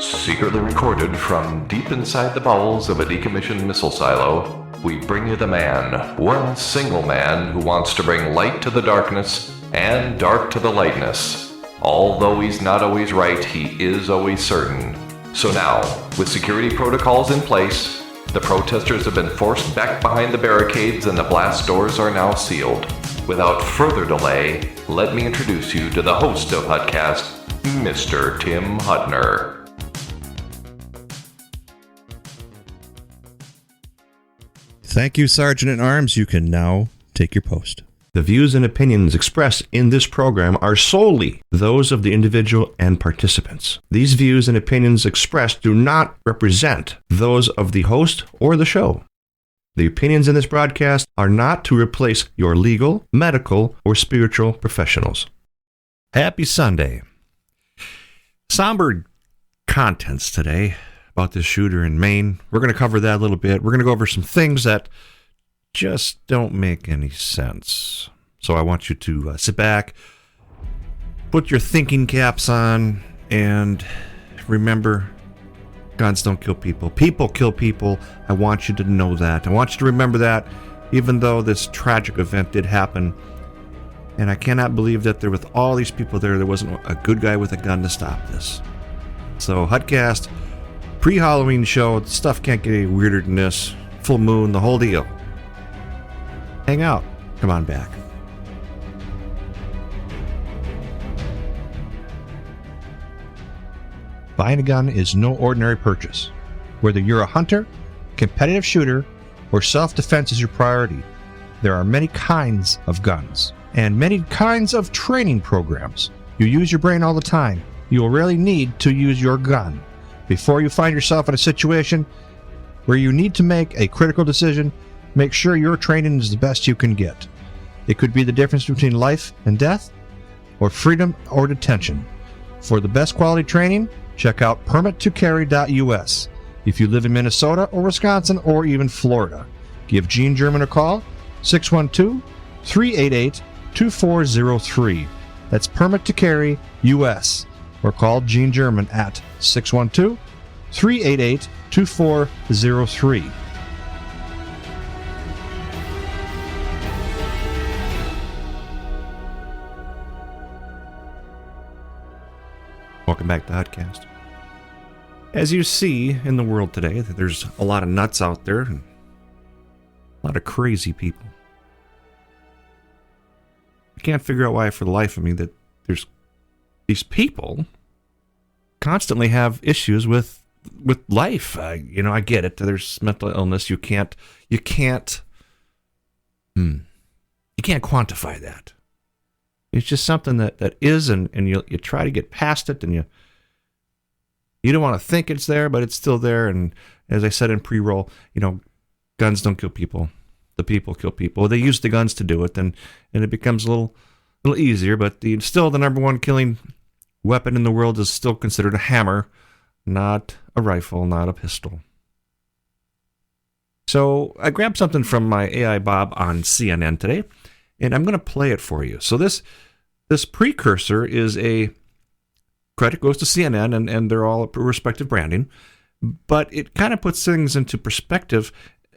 Secretly recorded from deep inside the bowels of a decommissioned missile silo, we bring you the man, one single man who wants to bring light to the darkness and dark to the lightness. Although he's not always right, he is always certain. So now, with security protocols in place, the protesters have been forced back behind the barricades and the blast doors are now sealed. Without further delay, let me introduce you to the host of Hutcast, Mr. Tim Hutner. Thank you, Sergeant-at-Arms. You can now take your post. The views and opinions expressed in this program are solely those of the individual and participants. These views and opinions expressed do not represent those of the host or the show. The opinions in this broadcast are not to replace your legal, medical, or spiritual professionals. Happy Sunday. Somber contents today about this shooter in Maine. We're going to cover that a little bit. We're going to go over some things that just don't make any sense. So I want you to sit back, put your thinking caps on, and remember, guns don't kill people. People kill people. I want you to know that. I want you to remember that, even though this tragic event did happen. And I cannot believe that there, with all these people there wasn't a good guy with a gun to stop this. So, Hutcast, pre-Halloween show, stuff can't get any weirder than this. Full moon, the whole deal. Hang out. Come on back. Buying a gun is no ordinary purchase. Whether you're a hunter, competitive shooter, or self-defense is your priority, there are many kinds of guns and many kinds of training programs. You use your brain all the time. You will rarely need to use your gun. Before you find yourself in a situation where you need to make a critical decision, make sure your training is the best you can get. It could be the difference between life and death, or freedom or detention. For the best quality training, check out permittocarry.us. If you live in Minnesota or Wisconsin or even Florida, give Gene German a call, 612-388-2403. That's Permit to Carry US. Or call Gene German at 612-388-2403. Welcome back to Hutcast. As you see in the world today, there's a lot of nuts out there and a lot of crazy people. I can't figure out why for the life of me that there's these people constantly have issues with life. I get it. There's mental illness. You can't quantify that. It's just something that is, and you try to get past it, and you don't want to think it's there, but it's still there. And as I said in pre-roll, guns don't kill people. The people kill people. They use the guns to do it, and it becomes a little easier. But still, the number one killing weapon in the world is still considered a hammer, not a rifle, not a pistol. So I grabbed something from my AI Bob on CNN today, and I'm going to play it for you. So this precursor is a credit goes to CNN, and they're all respective branding, but it kind of puts things into perspective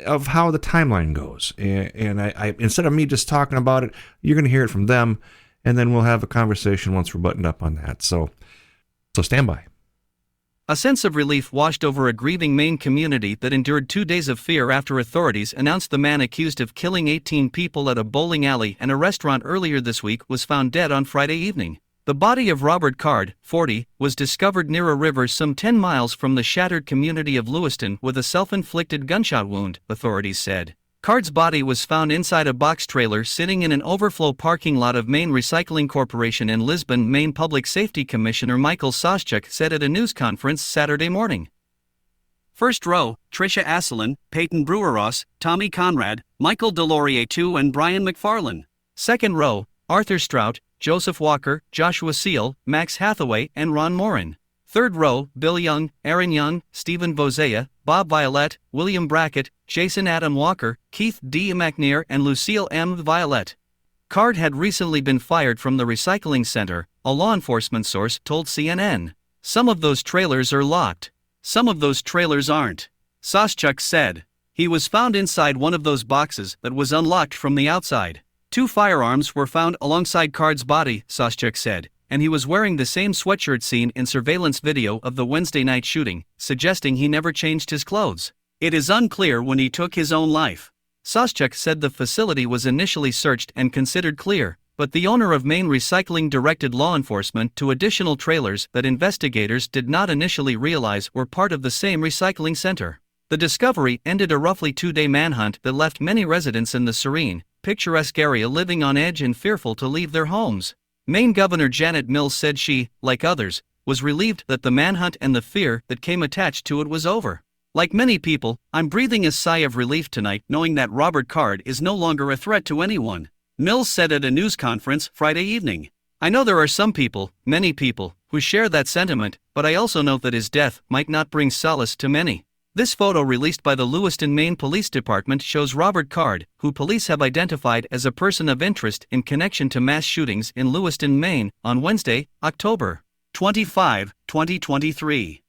of how the timeline goes. And I instead of me just talking about it, you're going to hear it from them, and then we'll have a conversation once we're buttoned up on that. So stand by. A sense of relief washed over a grieving Maine community that endured 2 days of fear after authorities announced the man accused of killing 18 people at a bowling alley and a restaurant earlier this week was found dead on Friday evening. The body of Robert Card, 40, was discovered near a river some 10 miles from the shattered community of Lewiston with a self-inflicted gunshot wound, authorities said. Card's body was found inside a box trailer sitting in an overflow parking lot of Maine Recycling Corporation in Lisbon. Maine Public Safety Commissioner Michael Soschuk said at a news conference Saturday morning. First row, Tricia Asselin, Peyton Brewer-Ross, Tommy Conrad, Michael Delorier II and Brian McFarlane. Second row, Arthur Strout, Joseph Walker, Joshua Seal, Max Hathaway and Ron Morin. Third row, Bill Young, Aaron Young, Stephen Bozea, Bob Violette, William Brackett, Jason Adam Walker, Keith D. McNair and Lucille M. Violette. Card had recently been fired from the recycling center, a law enforcement source told CNN. Some of those trailers are locked. Some of those trailers aren't. Soschuk said. He was found inside one of those boxes that was unlocked from the outside. 2 firearms were found alongside Card's body, Soschuk said, and he was wearing the same sweatshirt seen in surveillance video of the Wednesday night shooting, suggesting he never changed his clothes. It is unclear when he took his own life. Soschuk said the facility was initially searched and considered clear, but the owner of Maine Recycling directed law enforcement to additional trailers that investigators did not initially realize were part of the same recycling center. The discovery ended a roughly 2-day manhunt that left many residents in the serene, picturesque area living on edge and fearful to leave their homes. Maine Governor Janet Mills said she, like others, was relieved that the manhunt and the fear that came attached to it was over. Like many people, I'm breathing a sigh of relief tonight knowing that Robert Card is no longer a threat to anyone, Mills said at a news conference Friday evening. I know there are some people, many people, who share that sentiment, but I also know that his death might not bring solace to many. This photo released by the Lewiston, Maine Police Department shows Robert Card, who police have identified as a person of interest in connection to mass shootings in Lewiston, Maine, on Wednesday, October 25, 2023.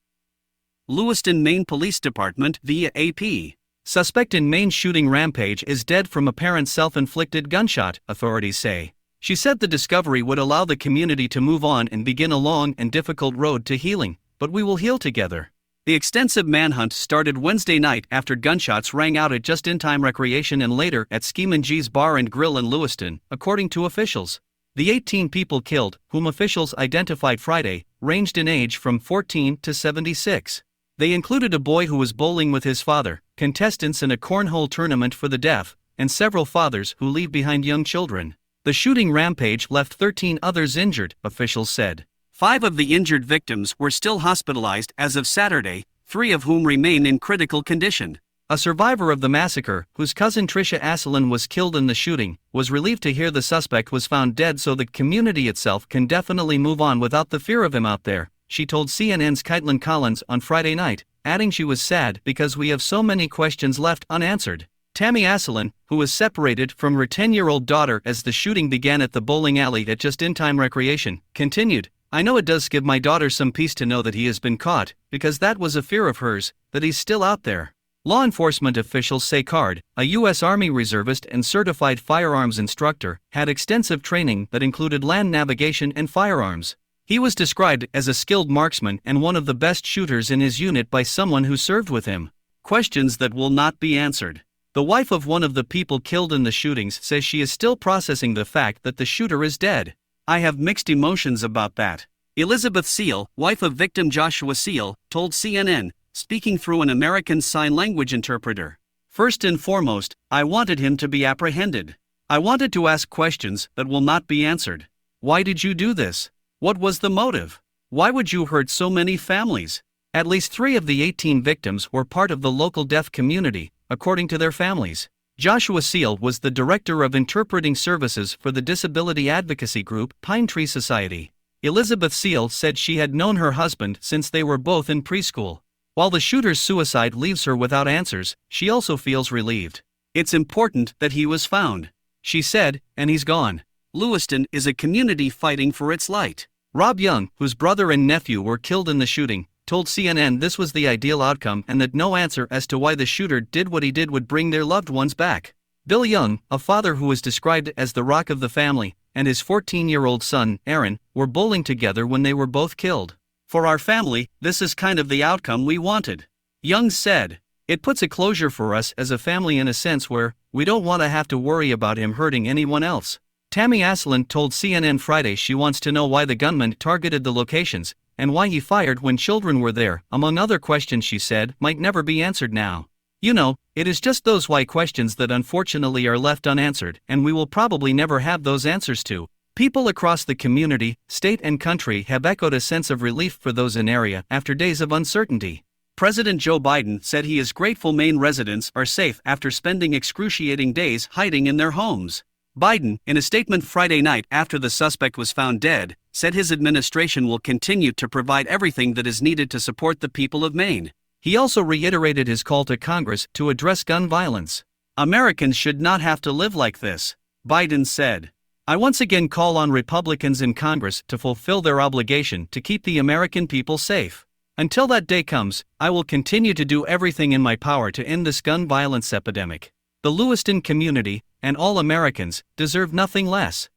Lewiston, Maine Police Department via AP. Suspect in Maine shooting rampage is dead from apparent self-inflicted gunshot, authorities say. She said the discovery would allow the community to move on and begin a long and difficult road to healing, but we will heal together. The extensive manhunt started Wednesday night after gunshots rang out at Just-in-Time Recreation and later at Skeeman G's Bar and Grill in Lewiston, according to officials. The 18 people killed, whom officials identified Friday, ranged in age from 14 to 76. They included a boy who was bowling with his father, contestants in a cornhole tournament for the deaf, and several fathers who leave behind young children. The shooting rampage left 13 others injured, officials said. 5 of the injured victims were still hospitalized as of Saturday, 3 of whom remain in critical condition. A survivor of the massacre, whose cousin Tricia Asselin was killed in the shooting, was relieved to hear the suspect was found dead so the community itself can definitely move on without the fear of him out there, she told CNN's Caitlin Collins on Friday night, adding she was sad because we have so many questions left unanswered. Tammy Asselin, who was separated from her 10-year-old daughter as the shooting began at the bowling alley at Just-in-Time Recreation, continued, I know it does give my daughter some peace to know that he has been caught, because that was a fear of hers, that he's still out there. Law enforcement officials say Card, a U.S. Army reservist and certified firearms instructor, had extensive training that included land navigation and firearms. He was described as a skilled marksman and one of the best shooters in his unit by someone who served with him. Questions that will not be answered. The wife of one of the people killed in the shootings says she is still processing the fact that the shooter is dead. I have mixed emotions about that. Elizabeth Seal, wife of victim Joshua Seal, told CNN, speaking through an American Sign Language interpreter. First and foremost, I wanted him to be apprehended. I wanted to ask questions that will not be answered. Why did you do this? What was the motive? Why would you hurt so many families? At least 3 of the 18 victims were part of the local deaf community, according to their families. Joshua Seal was the director of interpreting services for the disability advocacy group Pine Tree Society. Elizabeth Seal said she had known her husband since they were both in preschool. While the shooter's suicide leaves her without answers, she also feels relieved. It's important that he was found, she said, and he's gone. Lewiston is a community fighting for its light. Rob Young, whose brother and nephew were killed in the shooting, told CNN this was the ideal outcome and that no answer as to why the shooter did what he did would bring their loved ones back. Bill Young, a father who was described as the rock of the family, and his 14-year-old son, Aaron, were bowling together when they were both killed. For our family, this is kind of the outcome we wanted. Young said, it puts a closure for us as a family in a sense where we don't want to have to worry about him hurting anyone else. Tammy Asselin told CNN Friday she wants to know why the gunman targeted the locations, and why he fired when children were there, among other questions she said might never be answered now. You know, it is just those why questions that unfortunately are left unanswered, and we will probably never have those answers to. People across the community, state and country have echoed a sense of relief for those in area after days of uncertainty. President Joe Biden said he is grateful Maine residents are safe after spending excruciating days hiding in their homes. Biden, in a statement Friday night after the suspect was found dead, said his administration will continue to provide everything that is needed to support the people of Maine. He also reiterated his call to Congress to address gun violence. Americans should not have to live like this, Biden said. I once again call on Republicans in Congress to fulfill their obligation to keep the American people safe. Until that day comes, I will continue to do everything in my power to end this gun violence epidemic. The Lewiston community, and all Americans, deserve nothing less.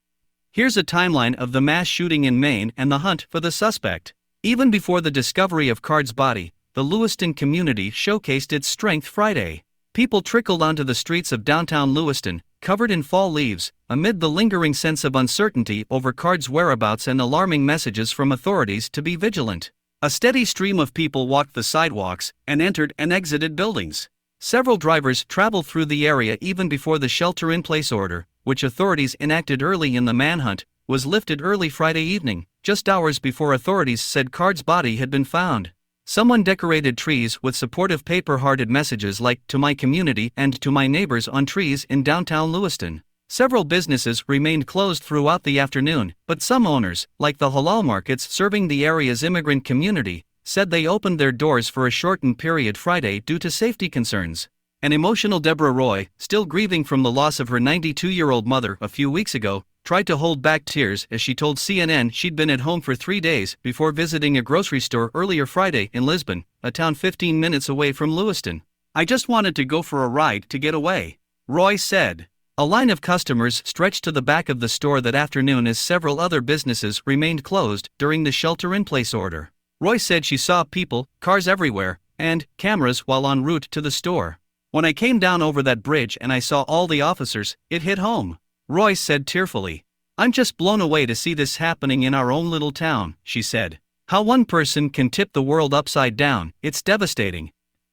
Here's a timeline of the mass shooting in Maine and the hunt for the suspect. Even before the discovery of Card's body, the Lewiston community showcased its strength Friday. People trickled onto the streets of downtown Lewiston, covered in fall leaves, amid the lingering sense of uncertainty over Card's whereabouts and alarming messages from authorities to be vigilant. A steady stream of people walked the sidewalks and entered and exited buildings. Several drivers traveled through the area even before the shelter-in-place order, which authorities enacted early in the manhunt, was lifted early Friday evening, just hours before authorities said Card's body had been found. Someone decorated trees with supportive paper-hearted messages like "To my community" and "To my neighbors" on trees in downtown Lewiston. Several businesses remained closed throughout the afternoon, but some owners, like the halal markets serving the area's immigrant community, said they opened their doors for a shortened period Friday due to safety concerns. An emotional Deborah Roy, still grieving from the loss of her 92-year-old mother a few weeks ago, tried to hold back tears as she told CNN she'd been at home for 3 days before visiting a grocery store earlier Friday in Lisbon, a town 15 minutes away from Lewiston. "I just wanted to go for a ride to get away," Roy said. A line of customers stretched to the back of the store that afternoon as several other businesses remained closed during the shelter-in-place order. Roy said she saw people, cars everywhere, and cameras while en route to the store. "When I came down over that bridge and I saw all the officers, it hit home," Roy said tearfully. "I'm just blown away to see this happening in our own little town," she said. "How one person can tip the world upside down, it's devastating."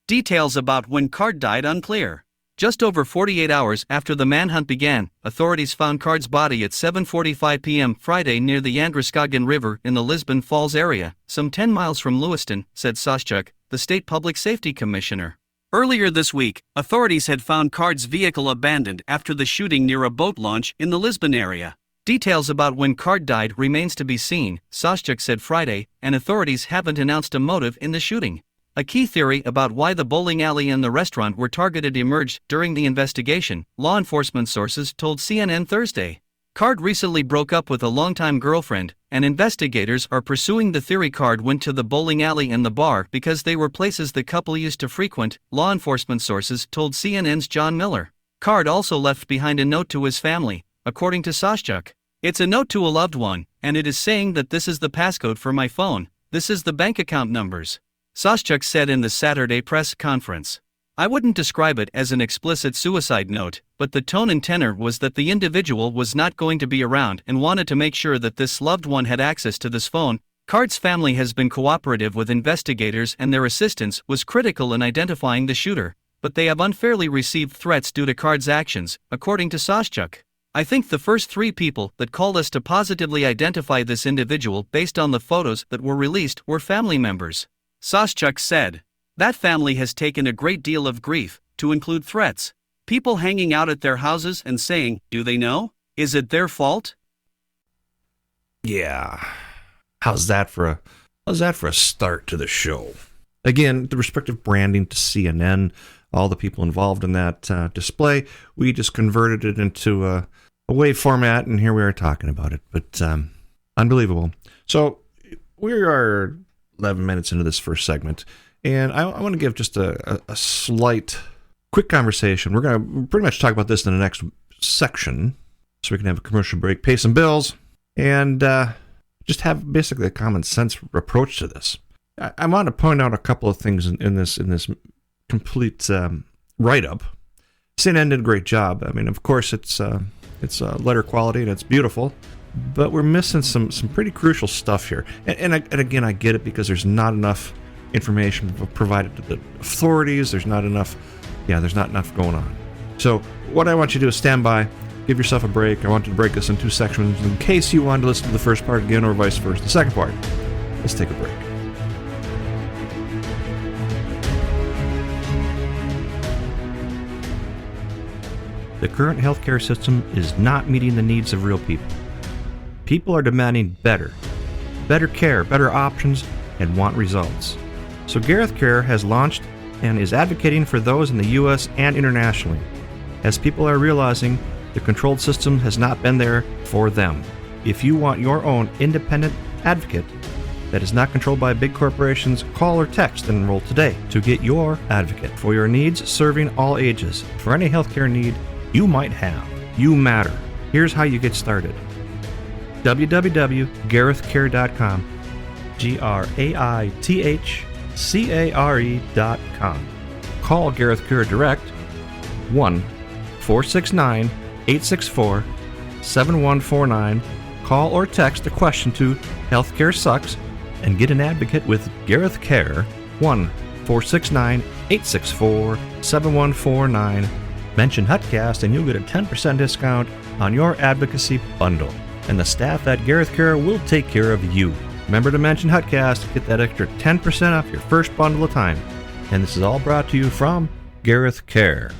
Details about when Card died unclear. Just over 48 hours after the manhunt began, authorities found Card's body at 7:45 p.m. Friday near the Androscoggin River in the Lisbon Falls area, some 10 miles from Lewiston, said Soschuk, the state public safety commissioner. Earlier this week, authorities had found Card's vehicle abandoned after the shooting near a boat launch in the Lisbon area. Details about when Card died remains to be seen, Soschuk said Friday, and authorities haven't announced a motive in the shooting. A key theory about why the bowling alley and the restaurant were targeted emerged during the investigation, law enforcement sources told CNN Thursday. Card recently broke up with a longtime girlfriend, and investigators are pursuing the theory Card went to the bowling alley and the bar because they were places the couple used to frequent, law enforcement sources told CNN's John Miller. Card also left behind a note to his family, according to Soschuk. "It's a note to a loved one, and it is saying that this is the passcode for my phone, this is the bank account numbers," Soschuk said in the Saturday press conference. "I wouldn't describe it as an explicit suicide note, but the tone and tenor was that the individual was not going to be around and wanted to make sure that this loved one had access to this phone." Card's family has been cooperative with investigators and their assistance was critical in identifying the shooter, but they have unfairly received threats due to Card's actions, according to Soschuk. "I think the first 3 people that called us to positively identify this individual based on the photos that were released were family members," Soschuk said. "That family has taken a great deal of grief, to include threats. People hanging out at their houses and saying, 'Do they know? Is it their fault?'" Yeah. How's that for a start to the show? Again, the respective branding to CNN, all the people involved in that display, we just converted it into a wave format, and here we are talking about it. But unbelievable. So we are 11 minutes into this first segment, and I want to give just a slight, quick conversation. We're going to pretty much talk about this in the next section, so we can have a commercial break, pay some bills, and just have basically a common sense approach to this. I want to point out a couple of things in this complete write-up. CNN did a great job. I mean, of course, it's letter quality and it's beautiful, but we're missing some pretty crucial stuff here. And again, I get it because there's not enough information provided to the authorities. There's not enough going on. So what I want you to do is stand by, give yourself a break. I want you to break this in 2 sections in case you wanted to listen to the first part again or vice versa, the second part. Let's take a break. The current healthcare system is not meeting the needs of real people. People are demanding better care, better options, and want results. So Gareth Care has launched and is advocating for those in the U.S. and internationally, as people are realizing The controlled system has not been there for them. If you want your own independent advocate that is not controlled by big corporations, call or text and enroll today to get your advocate for your needs, serving all ages. For any healthcare need you might have, you matter. Here's how you get started. www.garethcare.com. GRAITHCARE.com. Call Gareth Care Direct 1-469-864-7149. Call or text a question to Healthcare Sucks and get an advocate with Gareth Care 1-469-864-7149. Mention Hutcast and you'll get a 10% discount on your advocacy bundle. And the staff at Gareth Care will take care of you. Remember to mention Hutcast to get that extra 10% off your first bundle of time. And this is all brought to you from Gareth Care.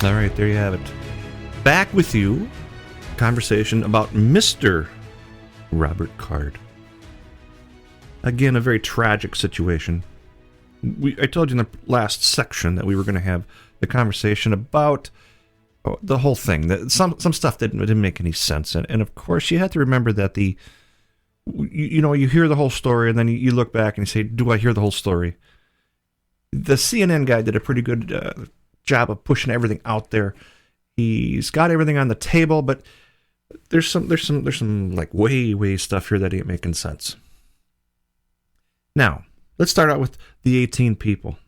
All right, there you have it. Back with you. Conversation about Mr. Robert Card. Again, a very tragic situation. I told you in the last section that we were going to have the conversation about the whole thing. That some stuff didn't make any sense, and of course you have to remember that you hear the whole story and then you look back and you say, "Do I hear the whole story?" The CNN guy did a pretty good job of pushing everything out there. He's got everything on the table, but there's some like way stuff here that ain't making sense. Now, let's start out with the 18 people.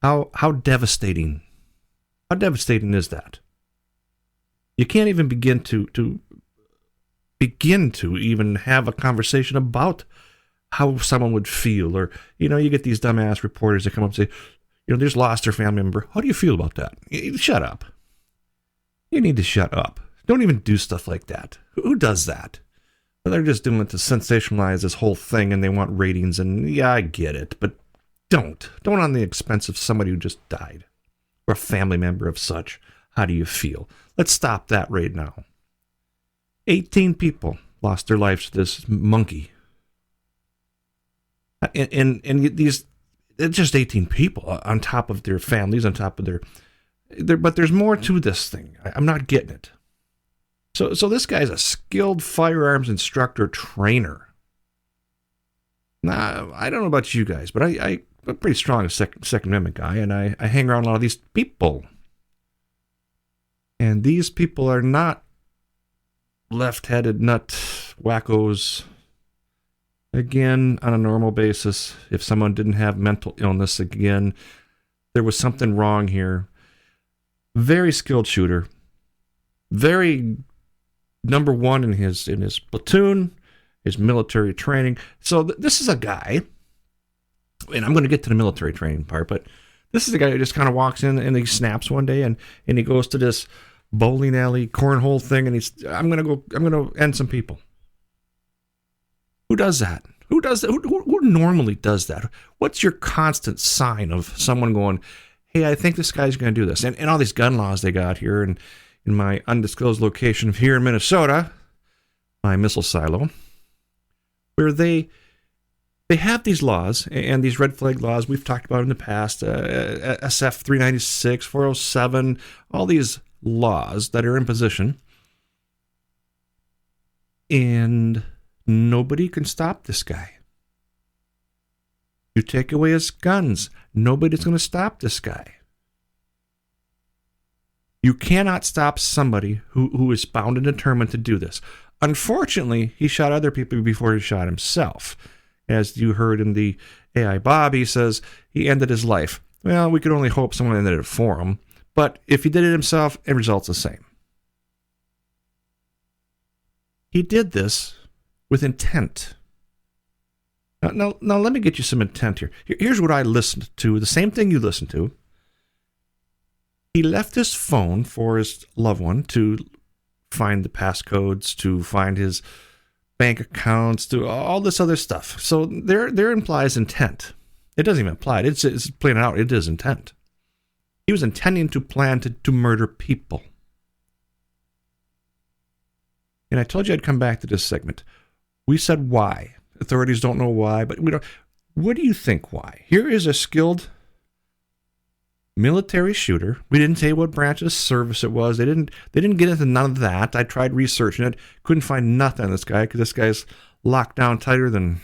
How devastating. How devastating is that? You can't even begin to even have a conversation about how someone would feel, or you get these dumbass reporters that come up and say, they just lost their family member. How do you feel about that? Shut up. You need to shut up. Don't even do stuff like that. Who does that? Well, they're just doing it to sensationalize this whole thing, and they want ratings, and yeah, I get it, but don't on the expense of somebody who just died, or a family member of such. How do you feel? Let's stop that right now. 18 people lost their lives to this monkey. And these, it's just 18 people on top of their families, on top of their but there's more to this thing. I'm not getting it. So this guy's a skilled firearms instructor trainer. Now, I don't know about you guys, but I'm a pretty strong Second Amendment guy, and I hang around a lot of these people. And these people are not left-headed nut wackos. Again, on a normal basis, if someone didn't have mental illness, again, there was something wrong here. Very skilled shooter. Very number one in his platoon, his military training. So this is a guy, and I'm going to get to the military training part, but this is a guy who just kind of walks in and he snaps one day and he goes to this bowling alley cornhole thing and I'm going to end some people. Who does that? Who does that? Who normally does that? What's your constant sign of someone going, hey, I think this guy's going to do this? And all these gun laws they got here, and in my undisclosed location here in Minnesota, my missile silo, where they have these laws, and these red flag laws we've talked about in the past, SF 396, 407, all these laws that are in position, and nobody can stop this guy. You take away his guns, nobody's going to stop this guy. You cannot stop somebody who is bound and determined to do this. Unfortunately, he shot other people before he shot himself. As you heard in the AI Bob, he says he ended his life. Well, we could only hope someone ended it for him. But if he did it himself, it results the same. He did this with intent. Now let me get you some intent here. Here's what I listened to, the same thing you listened to. He left his phone for his loved one to find the passcodes, to find his bank accounts, to all this other stuff. So there implies intent. It doesn't even imply it. It's plain out. It is intent. He was intending to plan to murder people. And I told you I'd come back to this segment. We said why. Authorities don't know why, but we don't. What do you think why? Here is a skilled military shooter. We didn't say what branch of service it was. They didn't get into none of that. I tried researching it. Couldn't find nothing on this guy because this guy's locked down tighter than,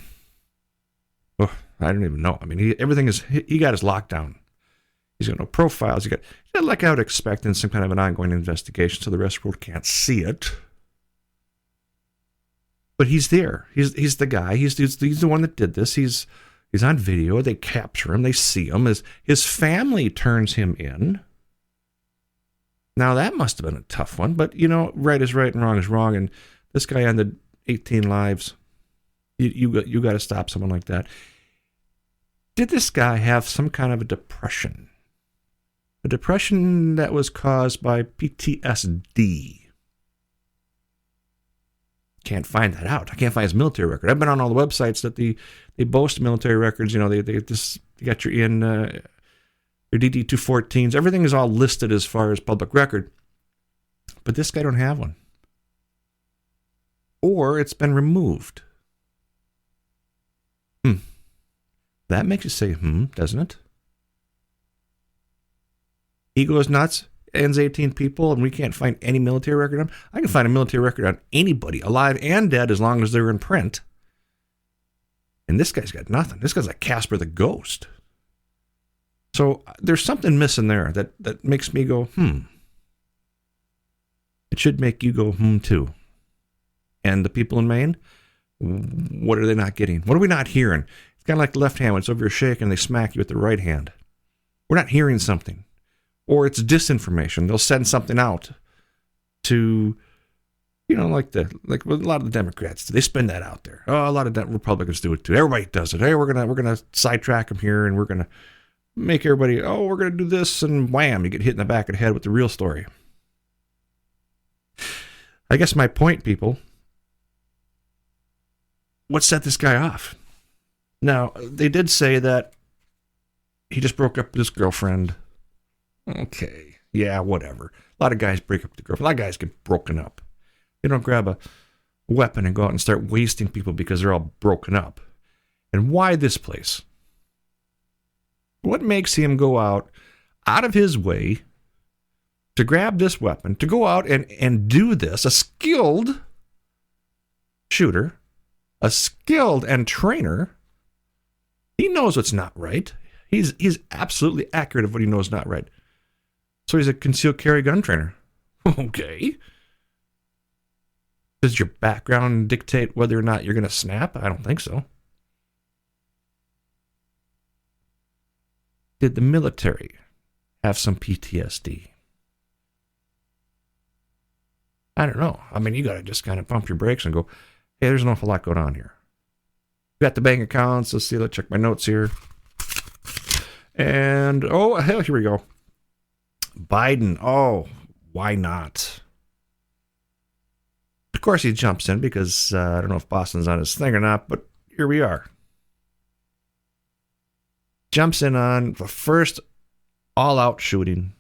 oh, I don't even know. I mean, he got his lockdown. He's got no profiles. He got like I would expect in some kind of an ongoing investigation, so the rest of the world can't see it. But he's there. He's the guy. He's the one that did this. He's on video. They capture him. They see him. His family turns him in. Now, that must have been a tough one. But, right is right and wrong is wrong. And this guy ended 18 lives. You got to stop someone like that. Did this guy have some kind of a depression? A depression that was caused by PTSD. Can't find that out. I can't find his military record. I've been on all the websites that they boast military records. They got your DD-214s. Everything is all listed as far as public record. But this guy don't have one. Or it's been removed. That makes you say, doesn't it? He goes nuts, ends 18 people, and we can't find any military record on him. I can find a military record on anybody, alive and dead, as long as they're in print. And this guy's got nothing. This guy's like Casper the Ghost. So there's something missing there that makes me go, It should make you go, too. And the people in Maine, what are they not getting? What are we not hearing? It's kind of like the left hand when it's over your shake and they smack you with the right hand. We're not hearing something. Or it's disinformation. They'll send something out to, like a lot of the Democrats. They spin that out there. Oh, a lot of Republicans do it too. Everybody does it. Hey, we're gonna sidetrack them here, and we're gonna make everybody. Oh, we're gonna do this, and wham, you get hit in the back of the head with the real story. I guess my point, people. What set this guy off? Now, they did say that he just broke up with his girlfriend. Okay, yeah, whatever. A lot of guys break up with the girlfriend. A lot of guys get broken up. They don't grab a weapon and go out and start wasting people because they're all broken up. And why this place? What makes him go out of his way to grab this weapon, to go out and do this? A skilled shooter, a skilled and trainer. He knows what's not right. He's absolutely accurate of what he knows is not right. So he's a concealed carry gun trainer. Okay. Does your background dictate whether or not you're going to snap? I don't think so. Did the military have some PTSD? I don't know. I mean, you got to just kind of pump your brakes and go, hey, there's an awful lot going on here. Got the bank accounts. Let's see. Let's check my notes here. And, oh, hell, here we go. Biden. Oh, why not? Of course, he jumps in because I don't know if Boston's on his thing or not, but here we are. Jumps in on the first all-out shooting.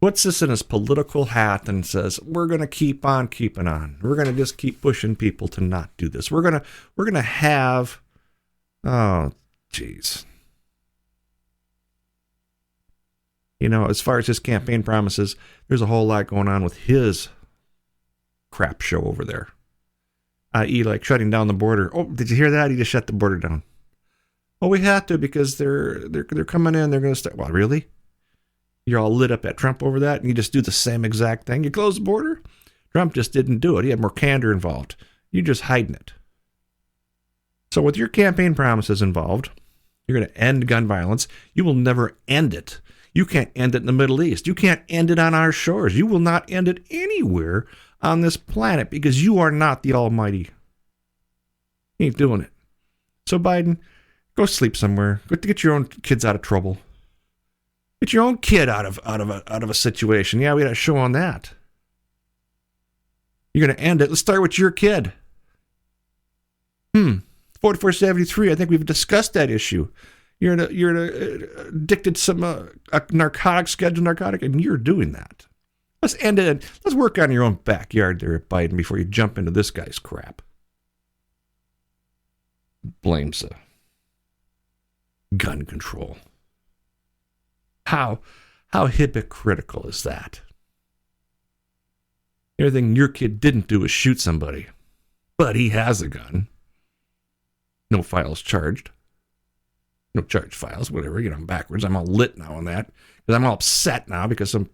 Puts this in his political hat and says, we're going to keep on keeping on. We're going to just keep pushing people to not do this. We're going to have, oh, geez. As far as his campaign promises, there's a whole lot going on with his crap show over there. I.e., like shutting down the border. Oh, did you hear that? He just shut the border down. Oh, we have to because they're coming in. They're going to start. Well, really? You're all lit up at Trump over that, and you just do the same exact thing. You close the border? Trump just didn't do it. He had more candor involved. You're just hiding it. So with your campaign promises involved, you're going to end gun violence. You will never end it. You can't end it in the Middle East. You can't end it on our shores. You will not end it anywhere on this planet because you are not the Almighty. You ain't doing it. So Biden, go sleep somewhere. Go to get your own kids out of trouble. Get your own kid out of a situation. Yeah, we had a show on that. You're going to end it. Let's start with your kid. 4473. I think we've discussed that issue. You're addicted to some narcotic, scheduled narcotic, and you're doing that. Let's end it. Let's work on your own backyard there at Biden before you jump into this guy's crap. blames gun control. How hypocritical is that? Everything your kid didn't do is shoot somebody, but he has a gun. No files charged. No charge files, whatever. I'm backwards. I'm all lit now on that because I'm all upset now because some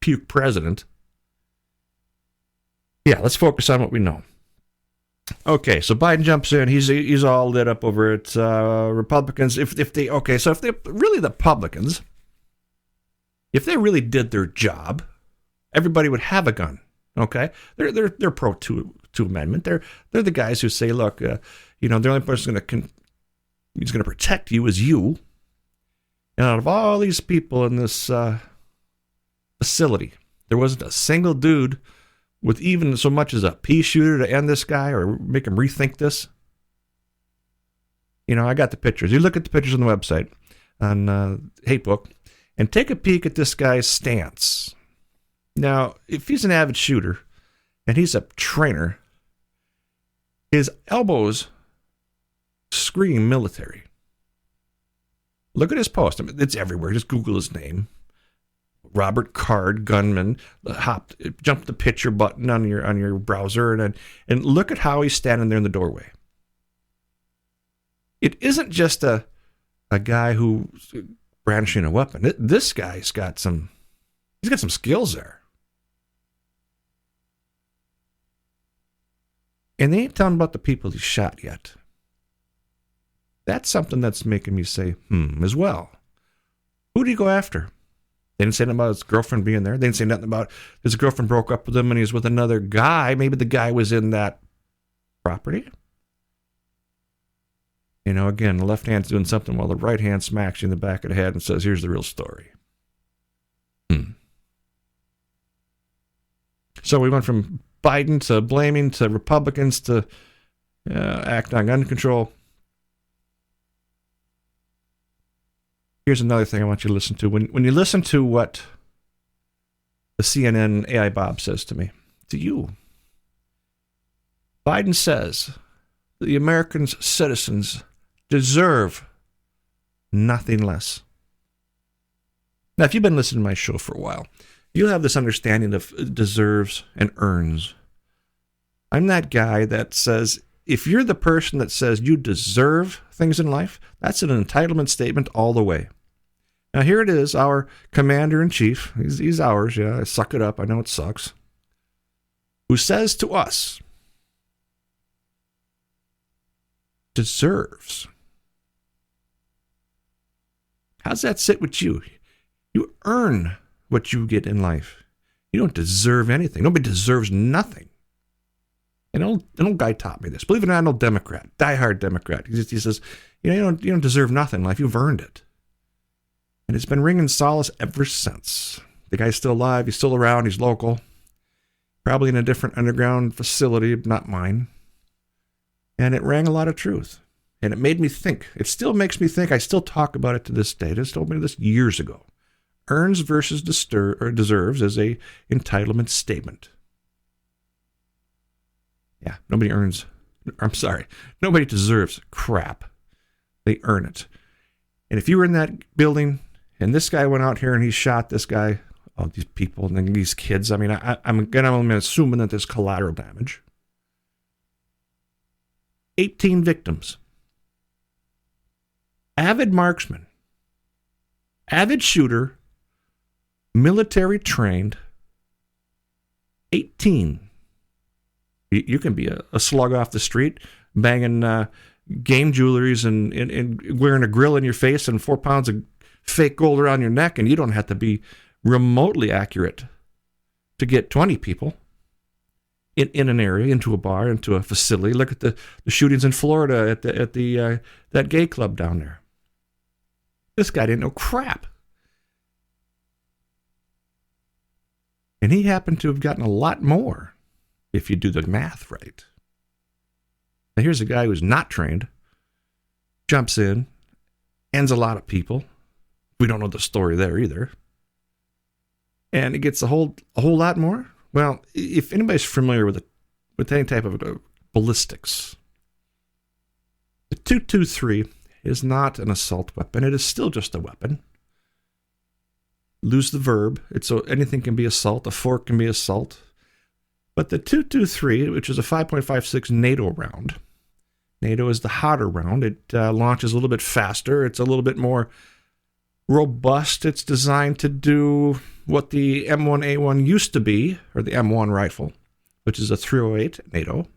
puke president. Yeah, let's focus on what we know. Okay, so Biden jumps in. He's all lit up over it. Republicans, if they really the Republicans, if they really did their job, everybody would have a gun. Okay, they're pro two amendment. They're the guys who say, look, the only person who's going to protect you is you. And out of all these people in this facility, there wasn't a single dude with even so much as a pea shooter to end this guy or make him rethink this. I got the pictures. You look at the pictures on the website on Hate Book and take a peek at this guy's stance. Now, if he's an avid shooter and he's a trainer, his elbows scream military. Look at his post. I mean, it's everywhere. Just Google his name. Robert Card, gunman, jump the picture button on your browser and look at how he's standing there in the doorway. It isn't just a guy who's brandishing a weapon. This guy's got some skills there. And they ain't telling about the people he shot yet. That's something that's making me say, as well. Who did he go after? They didn't say nothing about his girlfriend being there. They didn't say nothing about his girlfriend broke up with him and he was with another guy. Maybe the guy was in that property. Again, the left hand's doing something while the right hand smacks you in the back of the head and says, here's the real story. So we went from Biden to blaming to Republicans to act on gun control. Here's another thing I want you to listen to. When you listen to what the CNN AI Bob says to me, to you, Biden says that the American citizens deserve nothing less. Now, if you've been listening to my show for a while, you'll have this understanding of deserves and earns. I'm that guy that says, if you're the person that says you deserve things in life, that's an entitlement statement all the way. Now, here it is, our commander-in-chief, he's ours, yeah, suck it up, I know it sucks, who says to us, deserves. How's that sit with you? You earn what you get in life. You don't deserve anything. Nobody deserves nothing. And an old guy taught me this. Believe it or not, an old Democrat, diehard Democrat. He says, you don't deserve nothing in life. You've earned it. And it's been ringing solace ever since. The guy's still alive. He's still around. He's local. Probably in a different underground facility, not mine. And it rang a lot of truth. And it made me think. It still makes me think. I still talk about it to this day. They told me this years ago. Earns versus deserves as a entitlement statement. Yeah, nobody deserves crap. They earn it. And if you were in that building and this guy went out here and he shot this guy, these people and these kids, I mean, I'm assuming that there's collateral damage. 18 victims. Avid marksman. Avid shooter. Military trained. 18. You can be a slug off the street, banging game jewelries and wearing a grill in your face and 4 pounds of fake gold around your neck, and you don't have to be remotely accurate to get 20 people in an area, into a bar, into a facility. Look at the shootings in Florida at that gay club down there. This guy didn't know crap. And he happened to have gotten a lot more if you do the math right. Now here's a guy who's not trained, jumps in, ends a lot of people. We don't know the story there either. And it gets a whole lot more. Well, if anybody's familiar with any type of ballistics, .223 is not an assault weapon. It is still just a weapon. Lose the verb. Anything can be assault. A fork can be assault. But the .223, which is a 5.56 NATO round, NATO is the hotter round. It launches a little bit faster. It's a little bit more robust. It's designed to do what the M1A1 used to be, or the M1 rifle, which is a 308 NATO.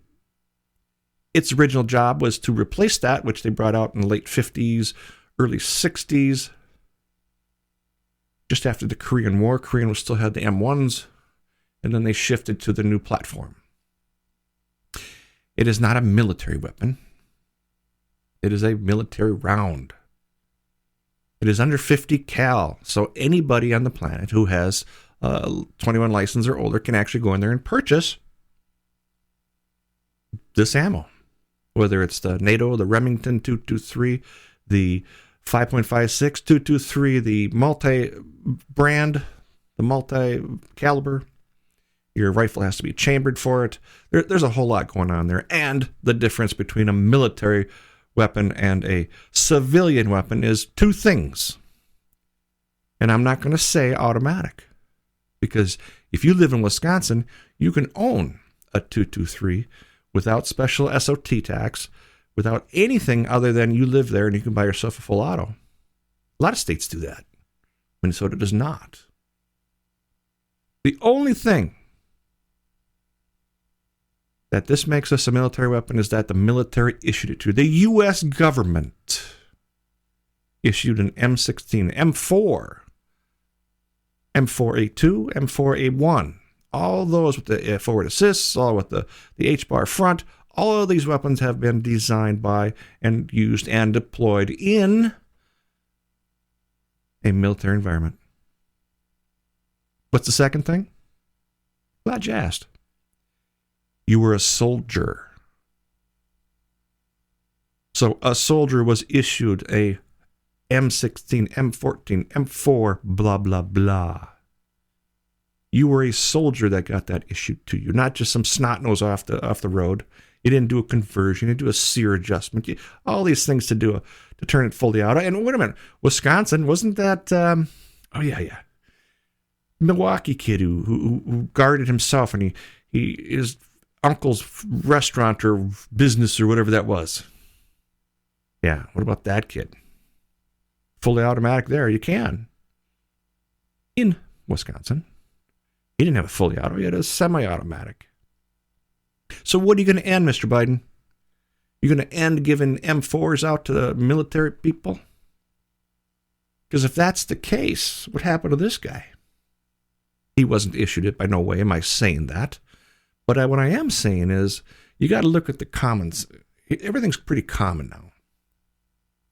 Its original job was to replace that, which they brought out in the late 50s, early 60s. Just after the Korean War, Korean still had the M1s, and then they shifted to the new platform. It is not a military weapon. It is a military round. It is under 50 cal, so anybody on the planet who has a 21 license or older can actually go in there and purchase this ammo. Whether it's the NATO, the Remington 223, the 5.56 223, the multi-brand, the multi-caliber. Your rifle has to be chambered for it. There's a whole lot going on there. And the difference between a military weapon and a civilian weapon is two things. And I'm not going to say automatic. Because if you live in Wisconsin, you can own a 223 without special SOT tax, without anything other than you live there and you can buy yourself a full auto. A lot of states do that. Minnesota does not. The only thing that this makes us a military weapon is that the military issued it to. The U.S. government issued an M16, M4, M4A2, M4A1. All those with the forward assists, all with the H-bar front, all of these weapons have been designed by and used and deployed in a military environment. What's the second thing? Glad you asked. You were a soldier. So a soldier was issued a M16, M14, M4, blah, blah, blah. You were a soldier that got that issued to you, not just some snot-nose off the road. You didn't do a conversion. You didn't do a SEER adjustment. All these things to turn it fully out. And wait a minute, Wisconsin, wasn't that? Milwaukee kid who guarded himself, and his uncle's restaurant or business or whatever that was. Yeah, what about that kid? Fully automatic there, you can. In Wisconsin. He didn't have a fully auto, he had a semi-automatic. So what are you going to end, Mr. Biden? You're going to end giving M4s out to the military people? Because if that's the case, what happened to this guy? He wasn't issued it, by no way am I saying that. But what I am saying is, you got to look at the commons. Everything's pretty common now.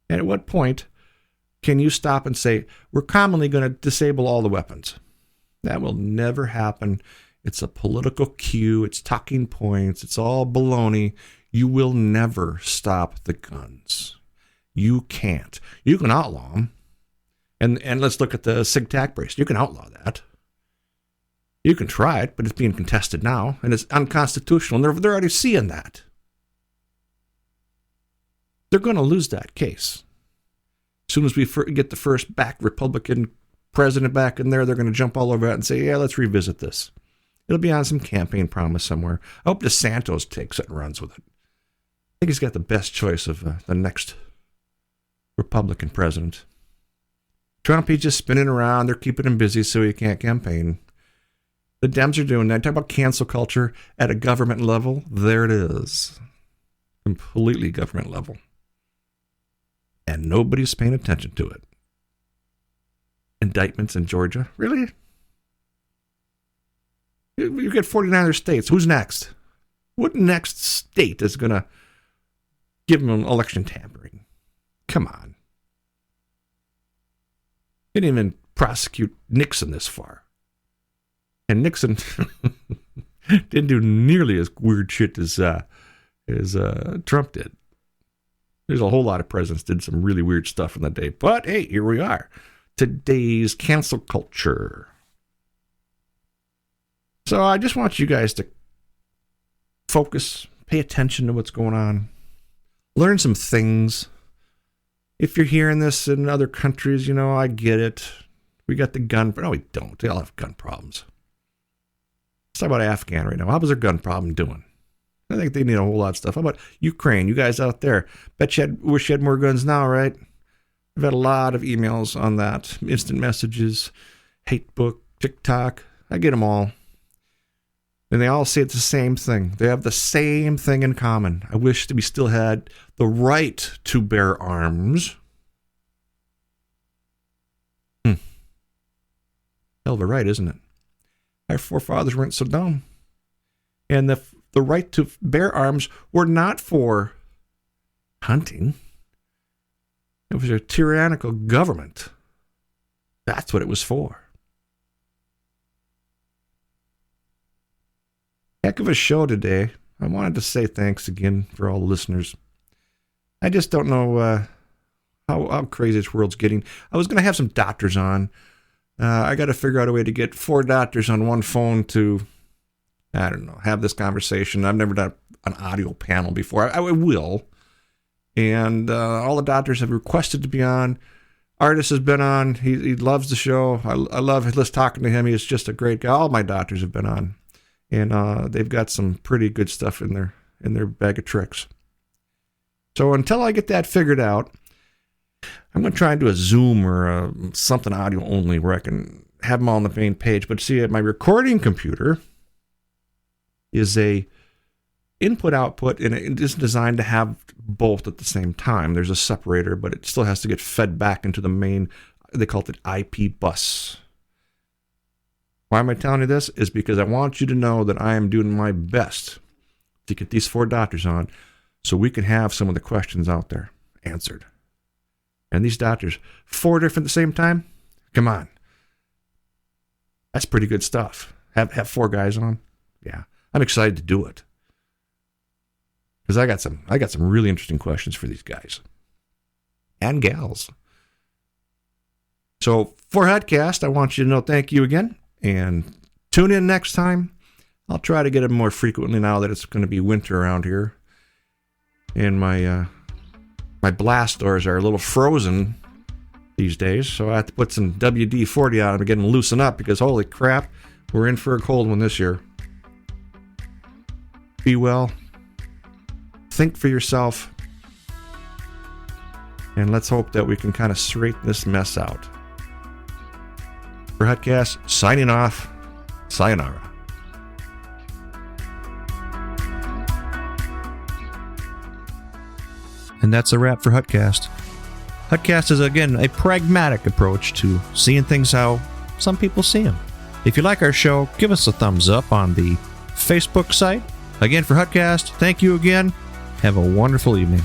And at what point can you stop and say, we're commonly going to disable all the weapons? That will never happen. It's a political cue. It's talking points. It's all baloney. You will never stop the guns. You can't. You can outlaw them. And let's look at the SIG-TAC brace. You can outlaw that. You can try it, but it's being contested now, and it's unconstitutional. And they're already seeing that. They're going to lose that case. As soon as we get the first back Republican president back in there, they're going to jump all over that and say, yeah, let's revisit this. It'll be on some campaign promise somewhere. I hope DeSantis takes it and runs with it. I think he's got the best choice of the next Republican president. Trump, he's just spinning around. They're keeping him busy so he can't campaign. The Dems are doing that. Talk about cancel culture at a government level. There it is. Completely government level. And nobody's paying attention to it. Indictments in Georgia? Really? You've got 49 other states. Who's next? What next state is going to give them election tampering? Come on. They didn't even prosecute Nixon this far. And Nixon didn't do nearly as weird shit as Trump did. There's a whole lot of presidents did some really weird stuff in that day. But hey, here we are. Today's cancel culture. So I just want you guys to focus, pay attention to what's going on. learn some things. If you're hearing this in other countries, I get it. We got the gun. No, we don't. They all have gun problems. Let's talk about Afghan right now. How was their gun problem doing? I think they need a whole lot of stuff. How about Ukraine? You guys out there, wish you had more guns now, right? I've had a lot of emails on that. Instant messages, hate book, TikTok. I get them all. And they all say it's the same thing. They have the same thing in common. I wish that we still had the right to bear arms. Hell of a right, isn't it? Our forefathers weren't so dumb. And the right to bear arms were not for hunting. It was a tyrannical government. That's what it was for. Heck of a show today. I wanted to say thanks again for all the listeners. I just don't know how crazy this world's getting. I was going to have some doctors on. I got to figure out a way to get 4 doctors on one phone to, I don't know, have this conversation. I've never done an audio panel before. I will. And all the doctors have requested to be on. Artis has been on. He loves the show. I love talking to him. He's just a great guy. All my doctors have been on. And they've got some pretty good stuff in their bag of tricks. So until I get that figured out, I'm going to try and do a Zoom or something audio only where I can have them all on the main page. But see, my recording computer is a input-output, and it is designed to have both at the same time. There's a separator, but it still has to get fed back into the main, they call it the IP bus. Why am I telling you this? Is because I want you to know that I am doing my best to get these 4 doctors on so we can have some of the questions out there answered. And these doctors, 4 different at the same time? Come on. That's pretty good stuff. Have 4 guys on? Yeah. I'm excited to do it. Because I got some really interesting questions for these guys. And gals. So for Hudcast, I want you to know thank you again. And tune in next time. I'll try to get them more frequently now that it's going to be winter around here. And my blast doors are a little frozen these days, so I have to put some WD-40 on them to get them loosen up because holy crap, we're in for a cold one this year. Be well. Think for yourself. And let's hope that we can kind of straighten this mess out. For Hutcast, signing off. Sayonara. And that's a wrap for Hutcast. Hutcast is, again, a pragmatic approach to seeing things how some people see them. If you like our show, give us a thumbs up on the Facebook site. Again, for Hutcast, thank you again. Have a wonderful evening.